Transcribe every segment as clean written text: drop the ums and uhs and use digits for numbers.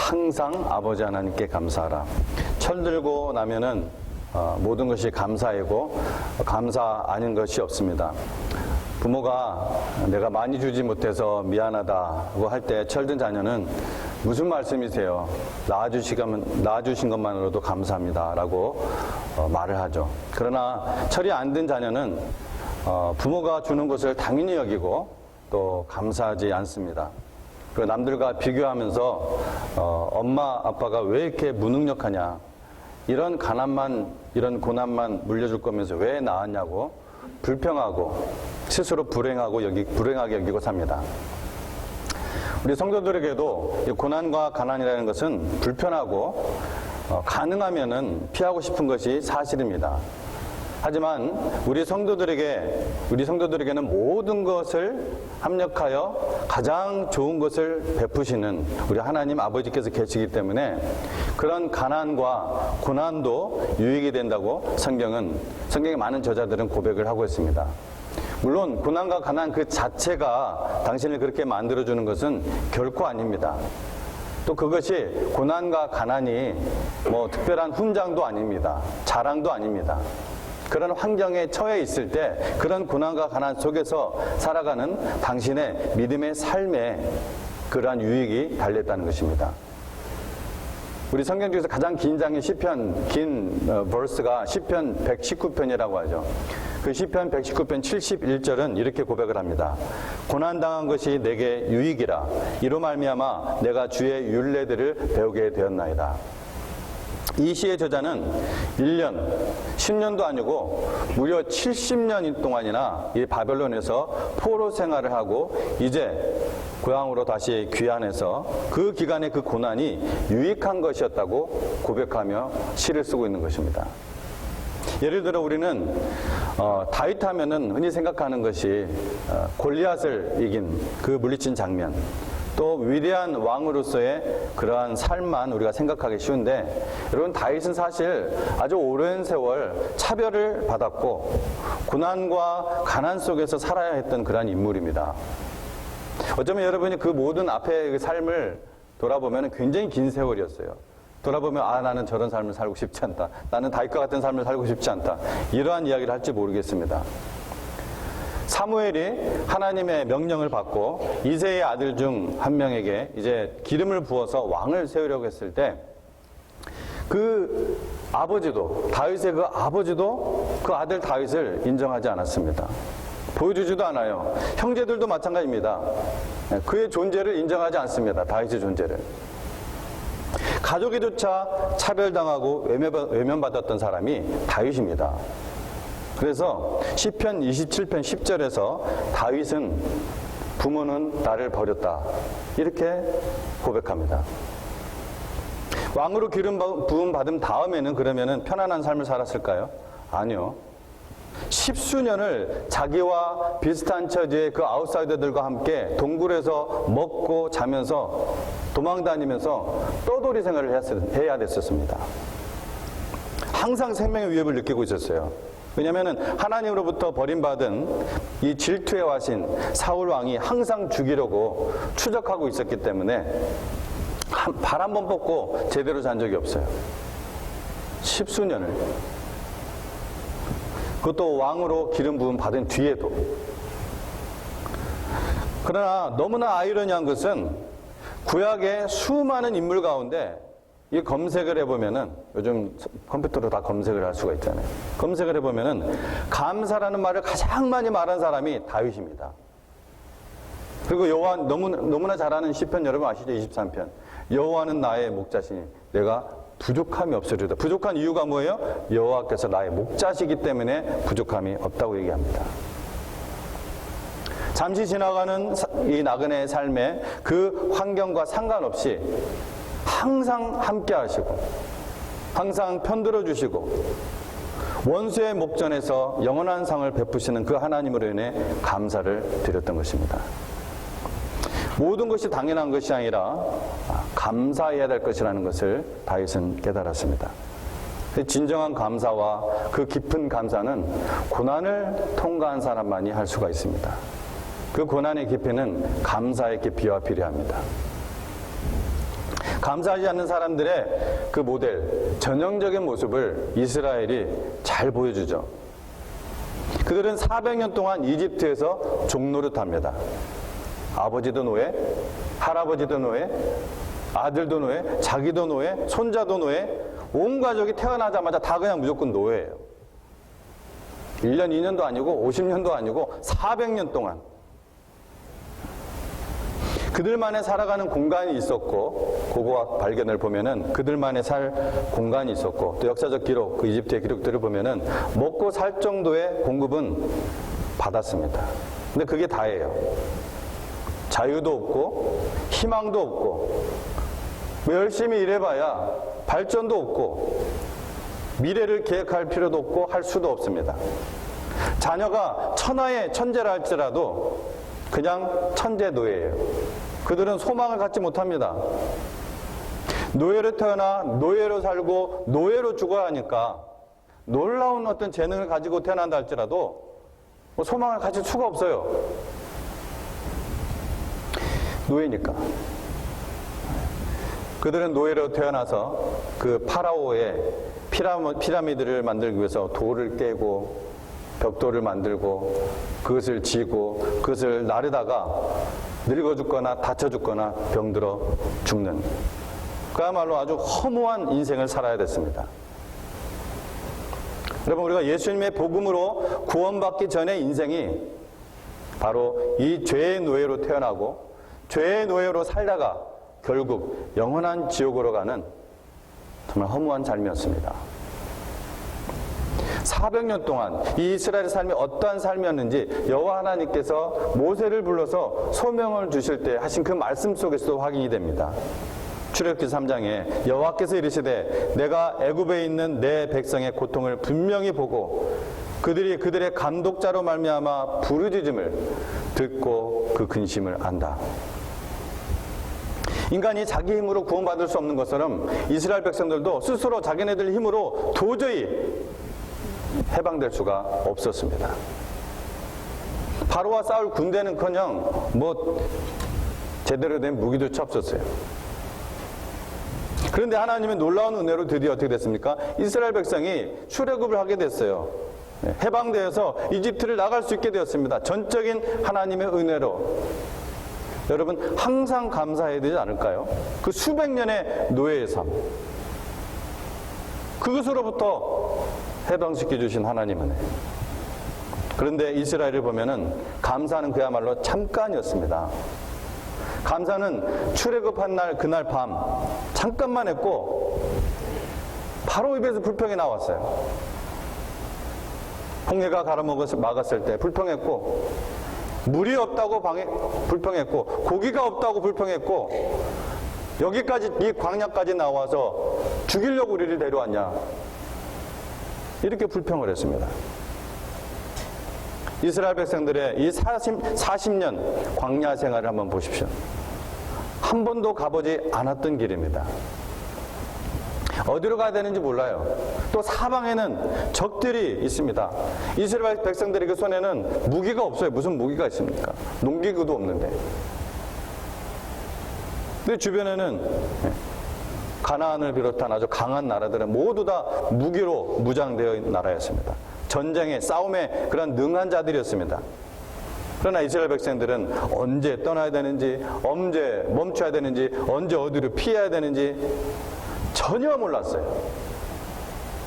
항상 아버지 하나님께 감사하라. 철들고 나면은 모든 것이 감사이고 감사 아닌 것이 없습니다. 부모가 내가 많이 주지 못해서 미안하다고 할 때 철든 자녀는 무슨 말씀이세요? 낳아주신 것만으로도 감사합니다 라고 말을 하죠. 그러나 철이 안 든 자녀는 부모가 주는 것을 당연히 여기고 또 감사하지 않습니다. 그리고 남들과 비교하면서 엄마 아빠가 왜 이렇게 무능력하냐, 이런 가난만 이런 고난만 물려줄 거면서 왜 낳았냐고 불평하고 스스로 불행하게 여기고 삽니다. 우리 성도들에게도 이 고난과 가난이라는 것은 불편하고 가능하면은 피하고 싶은 것이 사실입니다. 하지만 우리 성도들에게는 모든 것을 합력하여 가장 좋은 것을 베푸시는 우리 하나님 아버지께서 계시기 때문에 그런 가난과 고난도 유익이 된다고 성경의 많은 저자들은 고백을 하고 있습니다. 물론 고난과 가난 그 자체가 당신을 그렇게 만들어주는 것은 결코 아닙니다. 또 그것이 고난과 가난이 뭐 특별한 훈장도 아닙니다. 자랑도 아닙니다. 그런 환경에 처해 있을 때 그런 고난과 가난 속에서 살아가는 당신의 믿음의 삶에 그러한 유익이 달렸다는 것입니다. 우리 성경 중에서 가장 긴 장의 버스가 시편 119편이라고 하죠. 그 시편 119편 71절은 이렇게 고백을 합니다. 고난당한 것이 내게 유익이라. 이로 말미암아 내가 주의 율례들을 배우게 되었나이다. 이 시의 저자는 1년, 10년도 아니고 무려 70년 동안이나 이 바벨론에서 포로 생활을 하고 이제 고향으로 다시 귀환해서 그 기간의 그 고난이 유익한 것이었다고 고백하며 시를 쓰고 있는 것입니다. 예를 들어 우리는 다윗 하면은 흔히 생각하는 것이 골리앗을 이긴 그 물리친 장면, 또 위대한 왕으로서의 그러한 삶만 우리가 생각하기 쉬운데, 여러분 다윗은 사실 아주 오랜 세월 차별을 받았고 고난과 가난 속에서 살아야 했던 그러한 인물입니다. 어쩌면 여러분이 그 모든 앞의 그 삶을 돌아보면 굉장히 긴 세월이었어요. 돌아보면 나는 저런 삶을 살고 싶지 않다. 나는 다윗과 같은 삶을 살고 싶지 않다. 이러한 이야기를 할지 모르겠습니다. 사무엘이 하나님의 명령을 받고 이새의 아들 중 한 명에게 이제 기름을 부어서 왕을 세우려고 했을 때 그 아버지도, 다윗의 그 아버지도 그 아들 다윗을 인정하지 않았습니다. 보여주지도 않아요. 형제들도 마찬가지입니다. 그의 존재를 인정하지 않습니다. 다윗의 존재를. 가족에조차 차별당하고 외면받았던 사람이 다윗입니다. 그래서 시편 27편 10절에서 다윗은 부모는 나를 버렸다 이렇게 고백합니다. 왕으로 기름 부음 받은 다음에는 그러면은 편안한 삶을 살았을까요? 아니요. 10수년을 자기와 비슷한 처지의 그 아웃사이더들과 함께 동굴에서 먹고 자면서 도망다니면서 떠돌이 생활을 해야 됐었습니다. 항상 생명의 위협을 느끼고 있었어요. 왜냐하면 하나님으로부터 버림받은 이 질투의 화신 사울 왕이 항상 죽이려고 추적하고 있었기 때문에 발 한 번 뻗고 제대로 잔 적이 없어요. 10수년을. 그것도 왕으로 기름 부음 받은 뒤에도. 그러나 너무나 아이러니한 것은 구약의 수많은 인물 가운데 이 검색을 해보면은, 요즘 컴퓨터로 다 검색을 할 수가 있잖아요. 검색을 해보면은 감사라는 말을 가장 많이 말한 사람이 다윗입니다. 그리고 여호와, 너무나 잘 아는 시편 여러분 아시죠? 23편. 여호와는 나의 목자시니 내가 부족함이 없으리로다. 부족한 이유가 뭐예요? 여호와께서 나의 목자시기 때문에 부족함이 없다고 얘기합니다. 잠시 지나가는 이 나그네의 삶에 그 환경과 상관없이 항상 함께 하시고 항상 편들어 주시고 원수의 목전에서 영원한 상을 베푸시는 그 하나님으로 인해 감사를 드렸던 것입니다. 모든 것이 당연한 것이 아니라 감사해야 될 것이라는 것을 다윗은 깨달았습니다. 진정한 감사와 그 깊은 감사는 고난을 통과한 사람만이 할 수가 있습니다. 그 고난의 깊이는 감사의 깊이와 비례합니다. 감사하지 않는 사람들의 그 모델, 전형적인 모습을 이스라엘이 잘 보여주죠. 그들은 400년 동안 이집트에서 종노릇합니다. 아버지도 노예, 할아버지도 노예, 아들도 노예, 자기도 노예, 손자도 노예, 온 가족이 태어나자마자 다 그냥 무조건 노예예요. 1년, 2년도 아니고 50년도 아니고 400년 동안. 그들만의 살아가는 공간이 있었고, 고고학 발견을 보면은 그들만의 살 공간이 있었고, 또 역사적 기록, 그 이집트의 기록들을 보면은 먹고 살 정도의 공급은 받았습니다. 근데 그게 다예요. 자유도 없고, 희망도 없고, 열심히 일해봐야 발전도 없고, 미래를 계획할 필요도 없고, 할 수도 없습니다. 자녀가 천하의 천재라 할지라도 그냥 천재 노예예요. 그들은 소망을 갖지 못합니다. 노예로 태어나 노예로 살고 노예로 죽어야 하니까 놀라운 어떤 재능을 가지고 태어난다 할지라도 소망을 가질 수가 없어요. 노예니까. 그들은 노예로 태어나서 그 파라오의 피라미드를 만들기 위해서 돌을 깨고 벽돌을 만들고 그것을 지고 그것을 나르다가 늙어 죽거나 다쳐 죽거나 병들어 죽는, 그야말로 아주 허무한 인생을 살아야 됐습니다. 여러분, 우리가 예수님의 복음으로 구원받기 전의 인생이 바로 이 죄의 노예로 태어나고 죄의 노예로 살다가 결국 영원한 지옥으로 가는 정말 허무한 삶이었습니다. 400년 동안 이 이스라엘의 삶이 어떠한 삶이었는지 여호와 하나님께서 모세를 불러서 소명을 주실 때 하신 그 말씀 속에서도 확인이 됩니다. 출애굽기 3장에 여호와께서 이르시되 내가 애굽에 있는 내 백성의 고통을 분명히 보고 그들이 그들의 감독자로 말미암아 부르짖음을 듣고 그 근심을 안다. 인간이 자기 힘으로 구원받을 수 없는 것처럼 이스라엘 백성들도 스스로 자기네들 힘으로 도저히 해방될 수가 없었습니다. 바로와 싸울 군대는커녕 제대로 된 무기조차 없었어요. 그런데 하나님의 놀라운 은혜로 드디어 어떻게 됐습니까? 이스라엘 백성이 출애굽을 하게 됐어요. 해방되어서 이집트를 나갈 수 있게 되었습니다. 전적인 하나님의 은혜로. 여러분, 항상 감사해야 되지 않을까요? 그 수백 년의 노예의 삶, 그것으로부터 해방시켜 주신 하나님은. 그런데 이스라엘을 보면은 감사는 그야말로 잠깐이었습니다. 감사는 출애굽한 날 그날 밤 잠깐만 했고 바로 입에서 불평이 나왔어요. 홍해가 가로막았을 때 불평했고, 물이 없다고 불평했고, 고기가 없다고 불평했고, 여기까지 이 광야까지 나와서 죽이려고 우리를 데려왔냐, 이렇게 불평을 했습니다. 이스라엘 백성들의 이 40년 광야 생활을 한번 보십시오. 한 번도 가보지 않았던 길입니다. 어디로 가야 되는지 몰라요. 또 사방에는 적들이 있습니다. 이스라엘 백성들의 그 손에는 무기가 없어요. 무슨 무기가 있습니까? 농기구도 없는데. 근데 주변에는 가나안을 비롯한 아주 강한 나라들은 모두 다 무기로 무장되어 있는 나라였습니다. 전쟁에, 싸움에 그런 능한 자들이었습니다. 그러나 이스라엘 백성들은 언제 떠나야 되는지, 언제 멈춰야 되는지, 언제 어디로 피해야 되는지 전혀 몰랐어요.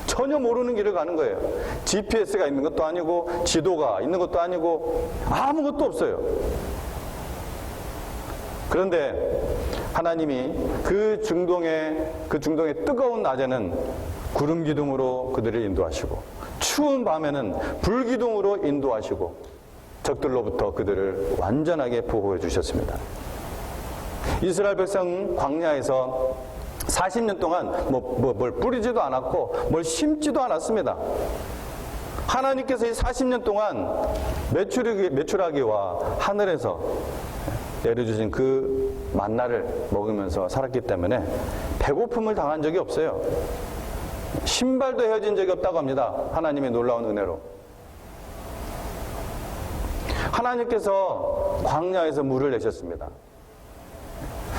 전혀 모르는 길을 가는 거예요. GPS가 있는 것도 아니고, 지도가 있는 것도 아니고, 아무것도 없어요. 그런데 하나님이 그 중동의 뜨거운 낮에는 구름 기둥으로 그들을 인도하시고, 추운 밤에는 불 기둥으로 인도하시고, 적들로부터 그들을 완전하게 보호해 주셨습니다. 이스라엘 백성 광야에서 40년 동안 뭘 뿌리지도 않았고 뭘 심지도 않았습니다. 하나님께서 이 40년 동안 메추라기와 하늘에서 내려주신 그 만나를 먹으면서 살았기 때문에 배고픔을 당한 적이 없어요. 신발도 헤어진 적이 없다고 합니다. 하나님의 놀라운 은혜로. 하나님께서 광야에서 물을 내셨습니다.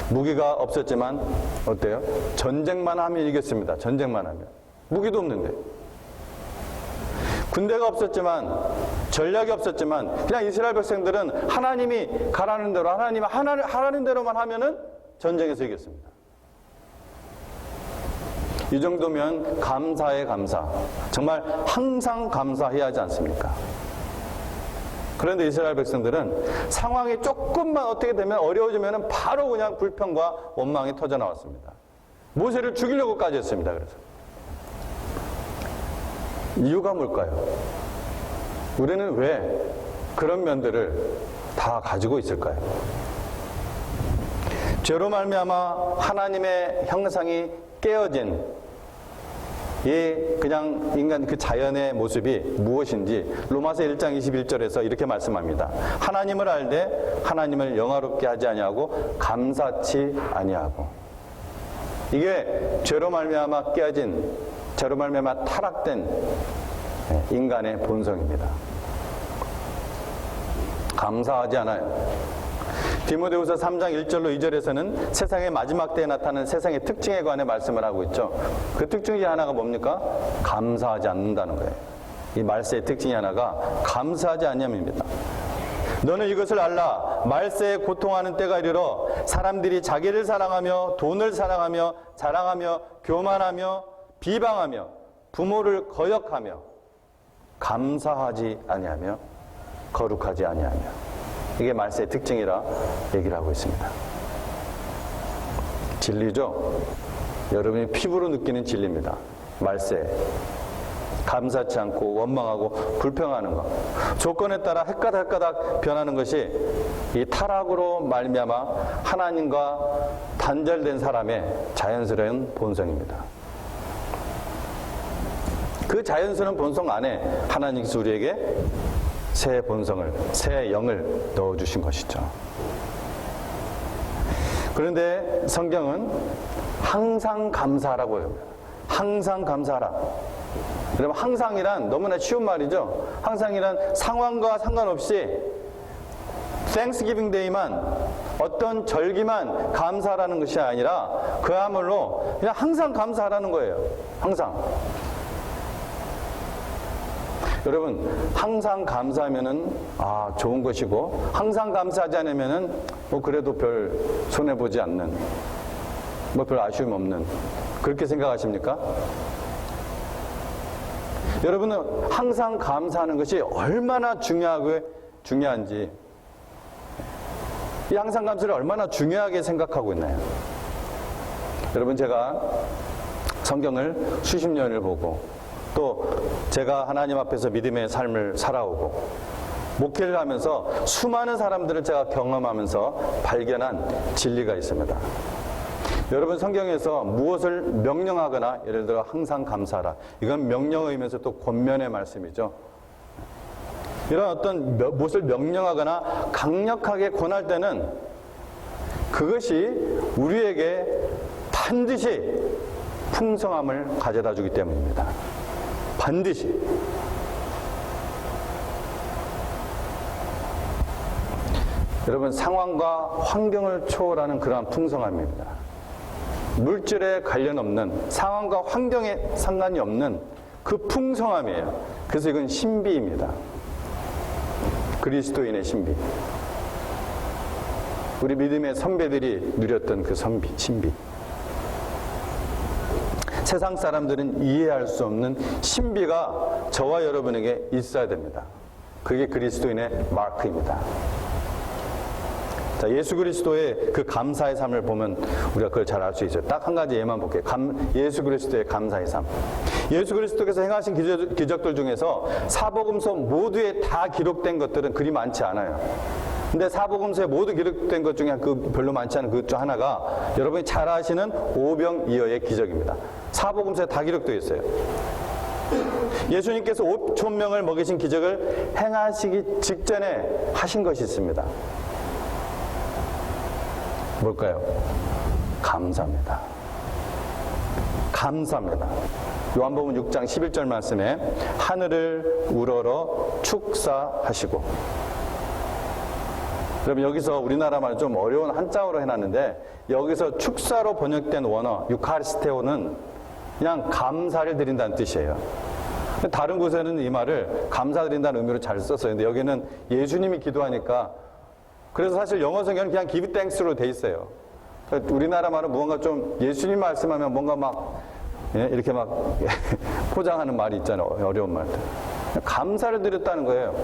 무기가 없었지만 어때요? 전쟁만 하면 이겼습니다. 전쟁만 하면. 무기도 없는데. 군대가 없었지만, 전략이 없었지만, 그냥 이스라엘 백성들은 하나님이 가라는 대로, 하나님이 하라는 대로만 하면은 전쟁에서 이겼습니다. 이 정도면 감사에 감사. 정말 항상 감사해야 하지 않습니까? 그런데 이스라엘 백성들은 상황이 조금만 어떻게 되면 어려워지면 바로 그냥 불평과 원망이 터져 나왔습니다. 모세를 죽이려고까지 했습니다. 그래서. 이유가 뭘까요? 우리는 왜 그런 면들을 다 가지고 있을까요? 죄로 말미암아 하나님의 형상이 깨어진 이 그냥 인간 그 자연의 모습이 무엇인지 로마서 1장 21절에서 이렇게 말씀합니다. 하나님을 알되 하나님을 영화롭게 하지 아니하고 감사치 아니하고. 이게 죄로 말미암아 깨어진, 죄로 말미암아 타락된 인간의 본성입니다. 감사하지 않아요. 디모데후서 3장 1절로 2절에서는 세상의 마지막 때에 나타나는 세상의 특징에 관해 말씀을 하고 있죠. 그 특징 중에 하나가 뭡니까? 감사하지 않는다는 거예요. 이 말세의 특징이 하나가 감사하지 않냐입니다. 너는 이것을 알라. 말세에 고통하는 때가 이르러 사람들이 자기를 사랑하며 돈을 사랑하며 자랑하며 교만하며 비방하며 부모를 거역하며 감사하지 아니하며 거룩하지 아니하며. 이게 말세의 특징이라 얘기를 하고 있습니다. 진리죠? 여러분이 피부로 느끼는 진리입니다. 말세. 감사치 않고 원망하고 불평하는 것. 조건에 따라 헷가닥 변하는 것이 이 타락으로 말미암아 하나님과 단절된 사람의 자연스러운 본성입니다. 그 자연스러운 본성 안에 하나님께서 우리에게 새 본성을, 새 영을 넣어주신 것이죠. 그런데 성경은 항상 감사하라고 해요. 항상 감사하라. 여러분, 항상이란 너무나 쉬운 말이죠. 항상이란 상황과 상관없이 Thanksgiving Day만, 어떤 절기만 감사하라는 것이 아니라 그야말로 그냥 항상 감사하라는 거예요. 항상. 여러분, 항상 감사하면은 좋은 것이고 항상 감사하지 않으면은 그래도 별 손해 보지 않는, 별 아쉬움 없는, 그렇게 생각하십니까? 여러분은 항상 감사하는 것이 얼마나 중요한지, 이 항상 감사를 얼마나 중요하게 생각하고 있나요? 여러분, 제가 성경을 수십 년을 보고 또 제가 하나님 앞에서 믿음의 삶을 살아오고 목회를 하면서 수많은 사람들을 제가 경험하면서 발견한 진리가 있습니다. 여러분, 성경에서 무엇을 명령하거나 예를 들어 항상 감사하라, 이건 명령의면서 또 권면의 말씀이죠. 이런 어떤 무엇을 명령하거나 강력하게 권할 때는 그것이 우리에게 반드시 풍성함을 가져다 주기 때문입니다. 반드시. 여러분, 상황과 환경을 초월하는 그러한 풍성함입니다. 물질에 관련 없는, 상황과 환경에 상관이 없는 그 풍성함이에요. 그래서 이건 신비입니다. 그리스도인의 신비. 우리 믿음의 선배들이 누렸던 그 신비. 세상 사람들은 이해할 수 없는 신비가 저와 여러분에게 있어야 됩니다. 그게 그리스도인의 마크입니다. 자, 예수 그리스도의 그 감사의 삶을 보면 우리가 그걸 잘 알 수 있어요. 딱 한 가지 예만 볼게요. 예수 그리스도의 감사의 삶. 예수 그리스도께서 행하신 기적들 중에서 사복음서 모두에 다 기록된 것들은 그리 많지 않아요. 근데 사복음서에 모두 기록된 것 중에 별로 많지 않은 그 중 하나가 여러분이 잘 아시는 오병이어의 기적입니다. 사복음서에 다 기록되어 있어요. 예수님께서 5천 명을 먹이신 기적을 행하시기 직전에 하신 것이 있습니다. 뭘까요? 감사합니다. 감사합니다. 요한복음 6장 11절 말씀에 하늘을 우러러 축사하시고 그럼 여기서 우리나라 말 좀 어려운 한자어로 해놨는데 여기서 축사로 번역된 원어 유카리스테오는 그냥 감사를 드린다는 뜻이에요. 다른 곳에는 이 말을 감사드린다는 의미로 잘 썼어요. 근데 여기는 예수님이 기도하니까 그래서 사실 영어 성경은 그냥 give thanks로 돼 있어요. 우리나라 말은 무언가 좀 예수님 말씀하면 뭔가 막 이렇게 막 포장하는 말이 있잖아요. 어려운 말들. 감사를 드렸다는 거예요.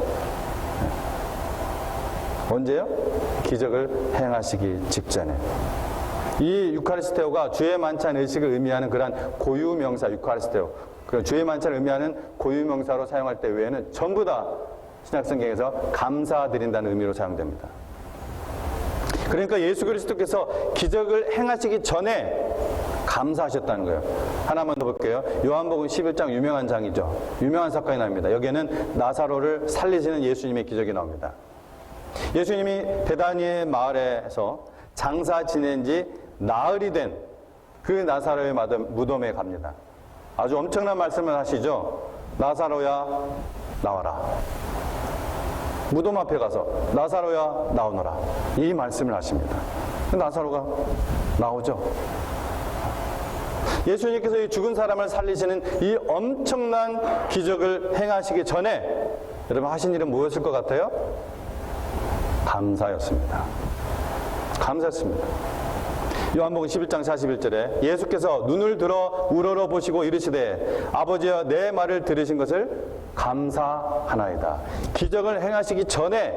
언제요? 기적을 행하시기 직전에. 이 유카리스테오가 주의 만찬 의식을 의미하는 그러한 고유명사 유카리스테오. 그 주의 만찬을 의미하는 고유명사로 사용할 때 외에는 전부 다 신약성경에서 감사드린다는 의미로 사용됩니다. 그러니까 예수 그리스도께서 기적을 행하시기 전에 감사하셨다는 거예요. 하나만 더 볼게요. 요한복음 11장 유명한 장이죠. 유명한 사건이 나옵니다. 여기에는 나사로를 살리시는 예수님의 기적이 나옵니다. 예수님이 베다니의 마을에서 장사 지낸 지 나흘이 된 그 나사로의 무덤에 갑니다. 아주 엄청난 말씀을 하시죠. 나사로야 나와라. 무덤 앞에 가서 나사로야 나오너라. 이 말씀을 하십니다. 나사로가 나오죠. 예수님께서 이 죽은 사람을 살리시는 이 엄청난 기적을 행하시기 전에 여러분 하신 일은 무엇일 것 같아요? 감사였습니다. 감사였습니다. 요한복음 11장 41절에 예수께서 눈을 들어 우러러 보시고 이르시되 아버지여 내 말을 들으신 것을 감사하나이다. 기적을 행하시기 전에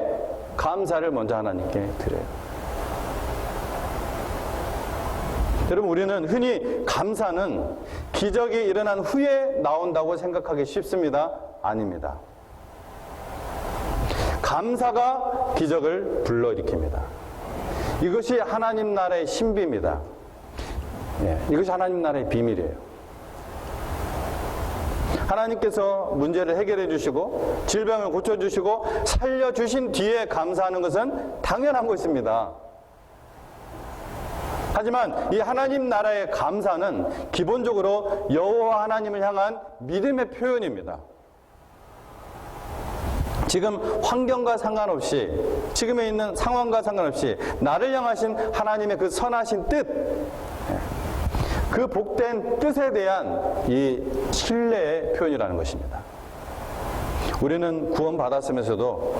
감사를 먼저 하나님께 드려요. 여러분 우리는 흔히 감사는 기적이 일어난 후에 나온다고 생각하기 쉽습니다. 아닙니다. 감사가 기적을 불러일으킵니다. 이것이 하나님 나라의 신비입니다. 이것이 하나님 나라의 비밀이에요. 하나님께서 문제를 해결해 주시고 질병을 고쳐주시고 살려주신 뒤에 감사하는 것은 당연한 것입니다. 하지만 이 하나님 나라의 감사는 기본적으로 여호와 하나님을 향한 믿음의 표현입니다. 지금 환경과 상관없이 지금에 있는 상황과 상관없이 나를 향하신 하나님의 그 선하신 뜻, 그 복된 뜻에 대한 이 신뢰의 표현이라는 것입니다. 우리는 구원받았으면서도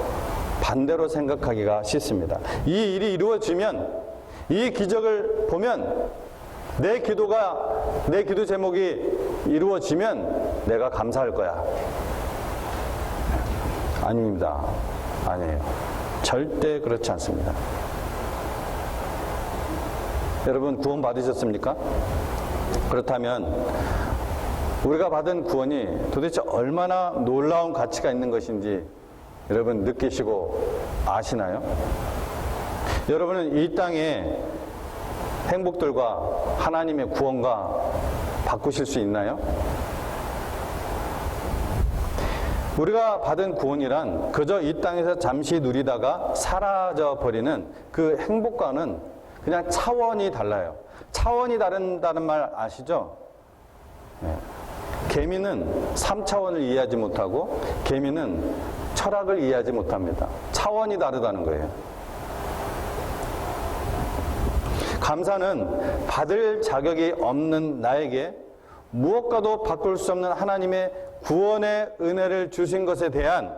반대로 생각하기가 쉽습니다. 이 일이 이루어지면 이 기적을 보면 내 기도 제목이 이루어지면 내가 감사할 거야. 아닙니다. 아니에요. 절대 그렇지 않습니다. 여러분 구원 받으셨습니까? 그렇다면 우리가 받은 구원이 도대체 얼마나 놀라운 가치가 있는 것인지 여러분 느끼시고 아시나요? 여러분은 이 땅의 행복들과 하나님의 구원과 바꾸실 수 있나요? 우리가 받은 구원이란 그저 이 땅에서 잠시 누리다가 사라져버리는 그 행복과는 그냥 차원이 달라요. 차원이 다른다는 말 아시죠? 개미는 3차원을 이해하지 못하고 개미는 철학을 이해하지 못합니다. 차원이 다르다는 거예요. 감사는 받을 자격이 없는 나에게 무엇과도 바꿀 수 없는 하나님의 구원의 은혜를 주신 것에 대한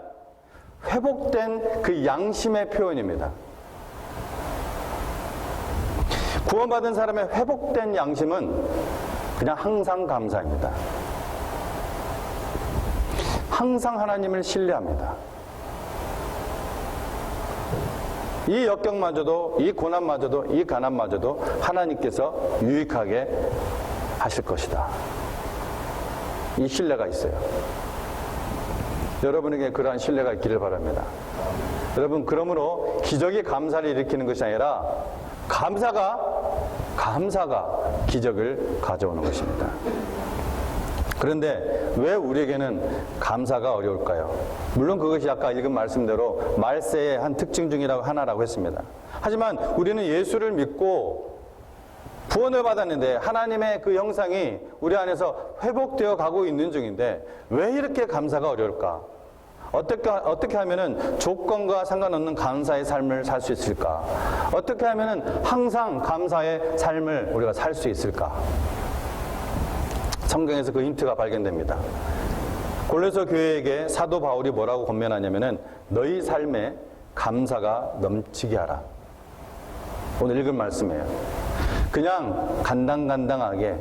회복된 그 양심의 표현입니다. 구원받은 사람의 회복된 양심은 그냥 항상 감사입니다. 항상 하나님을 신뢰합니다. 이 역경마저도, 이 고난마저도, 이 가난마저도 하나님께서 유익하게 하실 것이다. 이 신뢰가 있어요. 여러분에게 그러한 신뢰가 있기를 바랍니다. 여러분, 그러므로 기적이 감사를 일으키는 것이 아니라 감사가 기적을 가져오는 것입니다. 그런데 왜 우리에게는 감사가 어려울까요? 물론 그것이 아까 읽은 말씀대로 말세의 한 특징 중이라고 하나라고 했습니다. 하지만 우리는 예수를 믿고 구원을 받았는데 하나님의 그 형상이 우리 안에서 회복되어 가고 있는 중인데 왜 이렇게 감사가 어려울까? 어떻게 하면은 조건과 상관없는 감사의 삶을 살 수 있을까? 어떻게 하면은 항상 감사의 삶을 우리가 살 수 있을까? 성경에서 그 힌트가 발견됩니다. 골로새 교회에게 사도 바울이 뭐라고 권면하냐면은 너희 삶에 감사가 넘치게 하라. 오늘 읽은 말씀이에요. 그냥 간당간당하게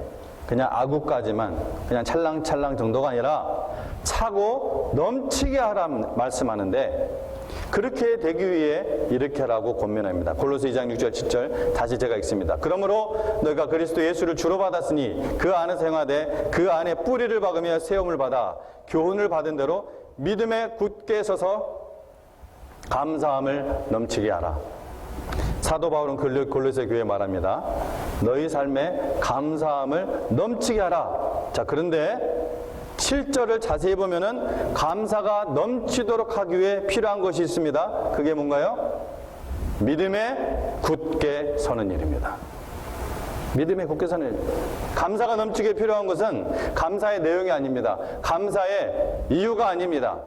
그냥 아구까지만 그냥 찰랑찰랑 정도가 아니라 차고 넘치게 하라 말씀하는데, 그렇게 되기 위해 이렇게 하라고 권면합니다. 골로새 2장 6절 7절 다시 제가 읽습니다. 그러므로 너희가 그리스도 예수를 주로 받았으니 그 안에서 행하되 그 안에 뿌리를 박으며 세움을 받아 교훈을 받은 대로 믿음에 굳게 서서 감사함을 넘치게 하라. 사도 바울은 골로새 교회에 말합니다. 너희 삶에 감사함을 넘치게 하라. 자, 그런데 7절을 자세히 보면은 감사가 넘치도록 하기 위해 필요한 것이 있습니다. 그게 뭔가요? 믿음에 굳게 서는 일입니다. 믿음에 굳게 서는 일. 감사가 넘치게 필요한 것은 감사의 내용이 아닙니다. 감사의 이유가 아닙니다.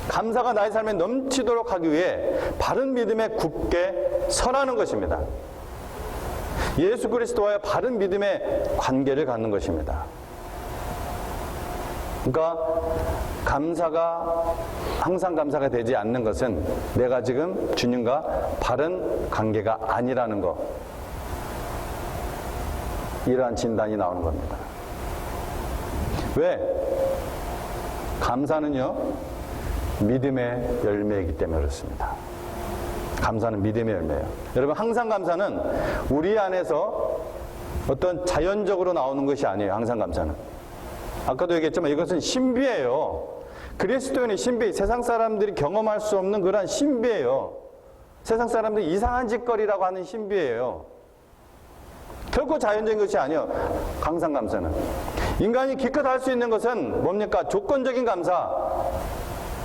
감사가 나의 삶에 넘치도록 하기 위해 바른 믿음에 굳게 서라는 것입니다. 예수 그리스도와의 바른 믿음의 관계를 갖는 것입니다. 그러니까 항상 감사가 되지 않는 것은 내가 지금 주님과 바른 관계가 아니라는 것, 이러한 진단이 나오는 겁니다. 왜? 감사는요, 믿음의 열매이기 때문에 그렇습니다. 감사는 믿음의 열매예요. 여러분, 항상 감사는 우리 안에서 어떤 자연적으로 나오는 것이 아니에요. 항상 감사는. 아까도 얘기했지만 이것은 신비예요. 그리스도인의 신비, 세상 사람들이 경험할 수 없는 그러한 신비예요. 세상 사람들이 이상한 짓거리라고 하는 신비예요. 결코 자연적인 것이 아니에요. 항상 감사는. 인간이 기껏 할 수 있는 것은 뭡니까? 조건적인 감사.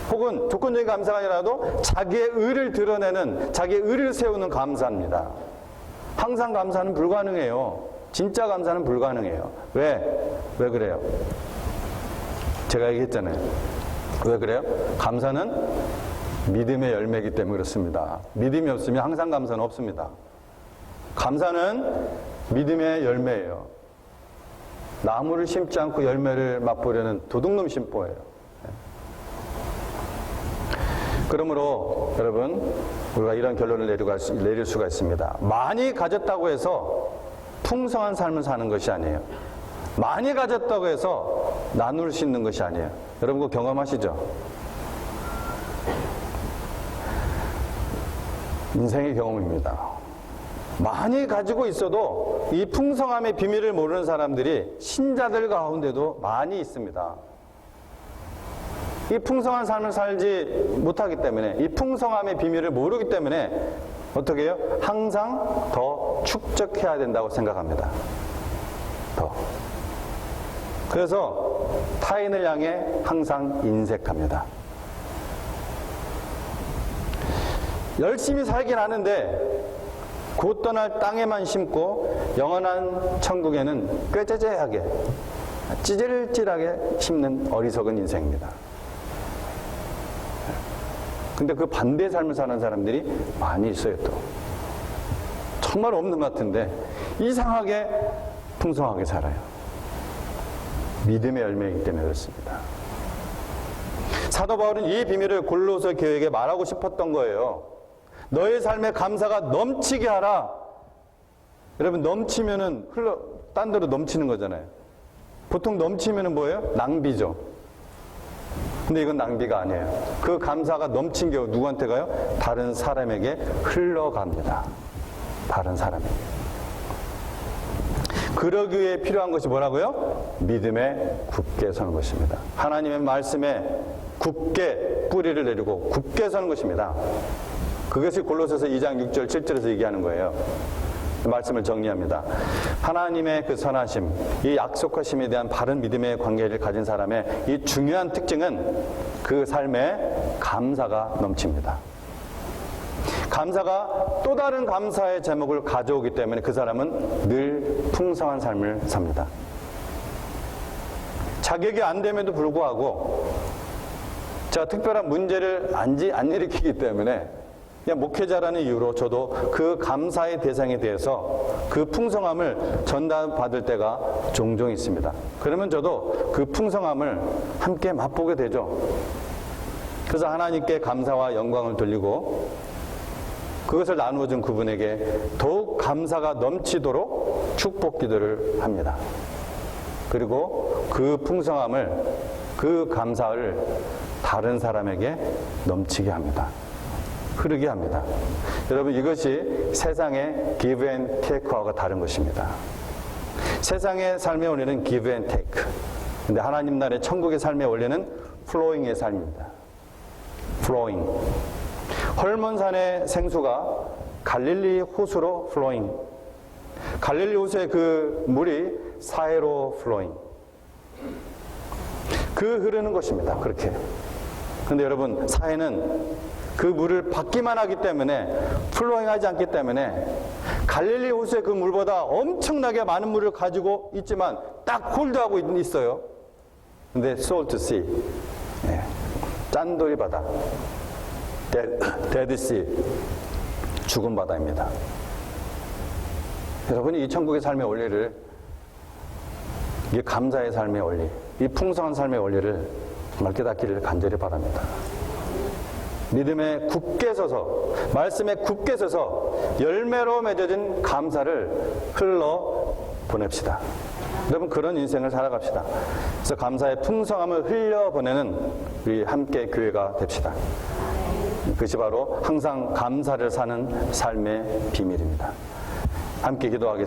혹은 조건적인 감사가 아니라도 자기의 의를 드러내는, 자기의 의를 세우는 감사입니다. 항상 감사는 불가능해요. 진짜 감사는 불가능해요. 왜 그래요? 제가 얘기했잖아요. 왜 그래요? 감사는 믿음의 열매이기 때문에 그렇습니다. 믿음이 없으면 항상 감사는 없습니다. 감사는 믿음의 열매예요. 나무를 심지 않고 열매를 맛보려는 도둑놈 심보예요. 그러므로 여러분, 우리가 이런 결론을 내릴 수가 있습니다. 많이 가졌다고 해서 풍성한 삶을 사는 것이 아니에요. 많이 가졌다고 해서 나눌 수 있는 것이 아니에요. 여러분, 그거 경험하시죠? 인생의 경험입니다. 많이 가지고 있어도 이 풍성함의 비밀을 모르는 사람들이 신자들 가운데도 많이 있습니다. 이 풍성한 삶을 살지 못하기 때문에, 이 풍성함의 비밀을 모르기 때문에 어떻게 해요? 항상 더 축적해야 된다고 생각합니다. 더. 그래서 타인을 향해 항상 인색합니다. 열심히 살긴 하는데 곧 떠날 땅에만 심고 영원한 천국에는 꾀죄죄하게, 찌질찌질하게 심는 어리석은 인생입니다. 근데 그 반대의 삶을 사는 사람들이 많이 있어요. 또 정말 없는 것 같은데 이상하게 풍성하게 살아요. 믿음의 열매이기 때문에 그렇습니다. 사도 바울은 이 비밀을 골로새 교회에게 말하고 싶었던 거예요. 너의 삶에 감사가 넘치게 하라. 여러분, 넘치면은 딴 데로 넘치는 거잖아요. 보통 넘치면은 뭐예요? 낭비죠. 근데 이건 낭비가 아니에요. 그 감사가 넘친 게 누구한테 가요? 다른 사람에게 흘러갑니다. 다른 사람에게. 그러기 위해 필요한 것이 뭐라고요? 믿음에 굳게 서는 것입니다. 하나님의 말씀에 굳게 뿌리를 내리고 굳게 서는 것입니다. 그것이 골로새서 2장 6절 7절에서 얘기하는 거예요. 말씀을 정리합니다. 하나님의 그 선하심, 이 약속하심에 대한 바른 믿음의 관계를 가진 사람의 이 중요한 특징은 그 삶에 감사가 넘칩니다. 감사가 또 다른 감사의 제목을 가져오기 때문에 그 사람은 늘 풍성한 삶을 삽니다. 자격이 안 됨에도 불구하고 제가 특별한 문제를 안 일으키기 때문에 그냥 목회자라는 이유로 저도 그 감사의 대상에 대해서 그 풍성함을 전달받을 때가 종종 있습니다. 그러면 저도 그 풍성함을 함께 맛보게 되죠. 그래서 하나님께 감사와 영광을 돌리고 그것을 나누어 준 그분에게 더욱 감사가 넘치도록 축복 기도를 합니다. 그리고 그 풍성함을, 그 감사를 다른 사람에게 넘치게 합니다. 흐르게 합니다. 여러분, 이것이 세상의 give and take와 다른 것입니다. 세상의 삶의 원리는 give and take. 근데 하나님 나라의 천국의 삶의 원리는 flowing의 삶입니다. flowing. 헐몬산의 생수가 갈릴리 호수로 flowing. 갈릴리 호수의 그 물이 사해로 flowing. 그 흐르는 것입니다. 그렇게. 근데 여러분, 사해는 그 물을 받기만 하기 때문에 플로잉하지 않기 때문에 갈릴리 호수의 그 물보다 엄청나게 많은 물을 가지고 있지만 딱 홀드하고 있어요. 근데 salt sea, 짠돌이 바다, dead sea, 죽은 바다입니다. 여러분이 이 천국의 삶의 원리를, 이 감사의 삶의 원리, 이 풍성한 삶의 원리를 정말 깨닫기를 간절히 바랍니다. 믿음에 굳게 서서, 말씀에 굳게 서서 열매로 맺어진 감사를 흘러 보냅시다. 여러분, 그런 인생을 살아갑시다. 그래서 감사의 풍성함을 흘려보내는 우리 함께 교회가 됩시다. 그것이 바로 항상 감사를 사는 삶의 비밀입니다. 함께 기도하겠습니다.